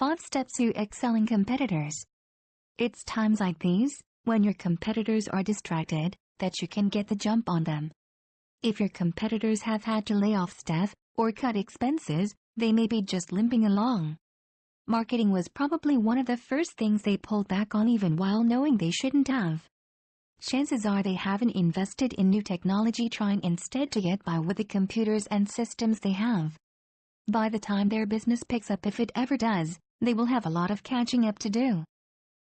5 steps to excelling competitors. It's times like these, when your competitors are distracted, that you can get the jump on them. If your competitors have had to lay off staff or cut expenses, they may be just limping along. Marketing was probably one of the first things they pulled back on, even while knowing they shouldn't have. Chances are they haven't invested in new technology, trying instead to get by with the computers and systems they have. By the time their business picks up, if it ever does, they will have a lot of catching up to do.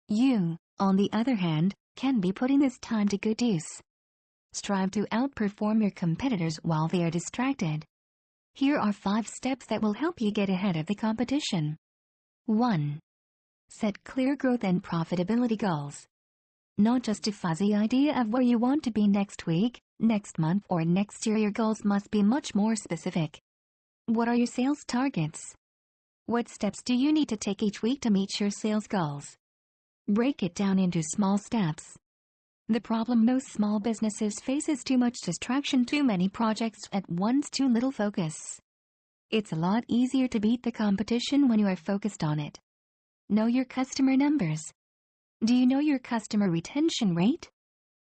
You, on the other hand, can be putting this time to good use. Strive to outperform your competitors while they are distracted. Here are 5 steps that will help you get ahead of the competition. 1. Set clear growth and profitability goals. Not just a fuzzy idea of where you want to be next week, next month, or next year. Your goals must be much more specific. What are your sales targets? What steps do you need to take each week to meet your sales goals? Break it down into small steps. The problem most small businesses face is too much distraction, too many projects at once, too little focus. It's a lot easier to beat the competition when you are focused on it. Know your customer numbers. Do you know your customer retention rate?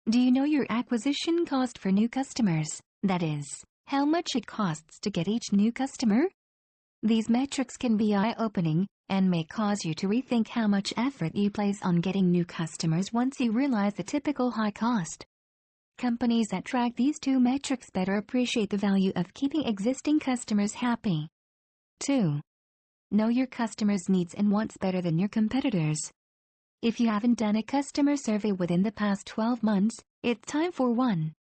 Do you know your acquisition cost for new customers? That is, how much it costs to get each new customer? These metrics can be eye-opening and may cause you to rethink how much effort you place on getting new customers once you realize the typical high cost. Companies that track these 2 metrics better appreciate the value of keeping existing customers happy. 2. Know your customers' needs and wants better than your competitors. If you haven't done a customer survey within the past 12 months, it's time for one.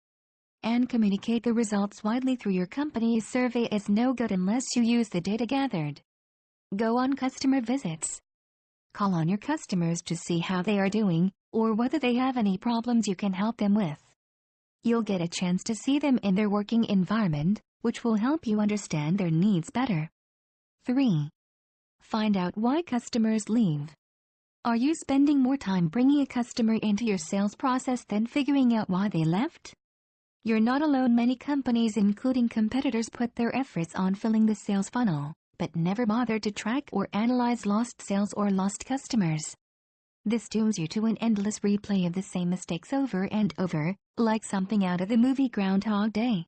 And communicate the results widely through your company's survey is no good unless you use the data gathered. Go on customer visits. Call on your customers to see how they are doing, or whether they have any problems you can help them with. You'll get a chance to see them in their working environment, which will help you understand their needs better. 3. Find out why customers leave. Are you spending more time bringing a customer into your sales process than figuring out why they left? You're not alone. Many companies, including competitors, put their efforts on filling the sales funnel, but never bother to track or analyze lost sales or lost customers. This dooms you to an endless replay of the same mistakes over and over, like something out of the movie Groundhog Day.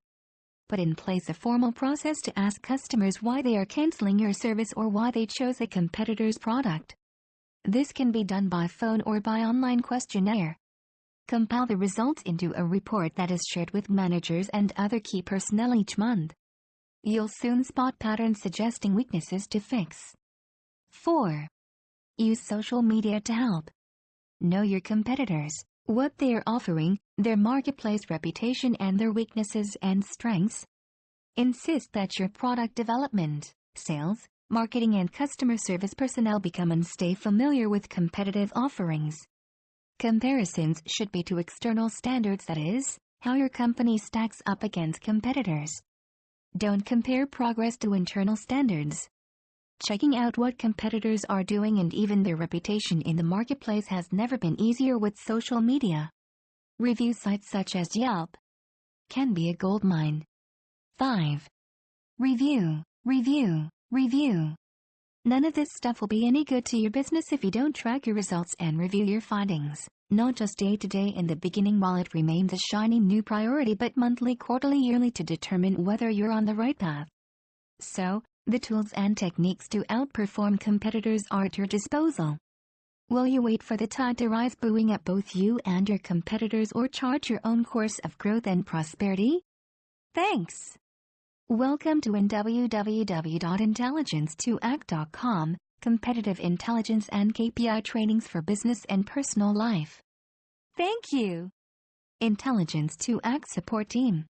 Put in place a formal process to ask customers why they are canceling your service or why they chose a competitor's product. This can be done by phone or by online questionnaire. Compile the results into a report that is shared with managers and other key personnel each month. You'll soon spot patterns suggesting weaknesses to fix. 4. Use social media to help. Know your competitors, what they are offering, their marketplace reputation, and their weaknesses and strengths. Insist that your product development, sales, marketing, and customer service personnel become and stay familiar with competitive offerings. Comparisons should be to external standards, that is, how your company stacks up against competitors. Don't compare progress to internal standards. Checking out what competitors are doing and even their reputation in the marketplace has never been easier with social media. Review sites such as Yelp can be a goldmine. 5. Review, review, review. None of this stuff will be any good to your business if you don't track your results and review your findings, not just day to day in the beginning while it remains a shiny new priority, but monthly, quarterly, yearly to determine whether you're on the right path. So, the tools and techniques to outperform competitors are at your disposal. Will you wait for the tide to rise, buoying up both you and your competitors, or chart your own course of growth and prosperity? Thanks! Welcome to www.intelligence2act.com, competitive intelligence and KPI trainings for business and personal life. Thank you! Intelligence 2 Act Support Team.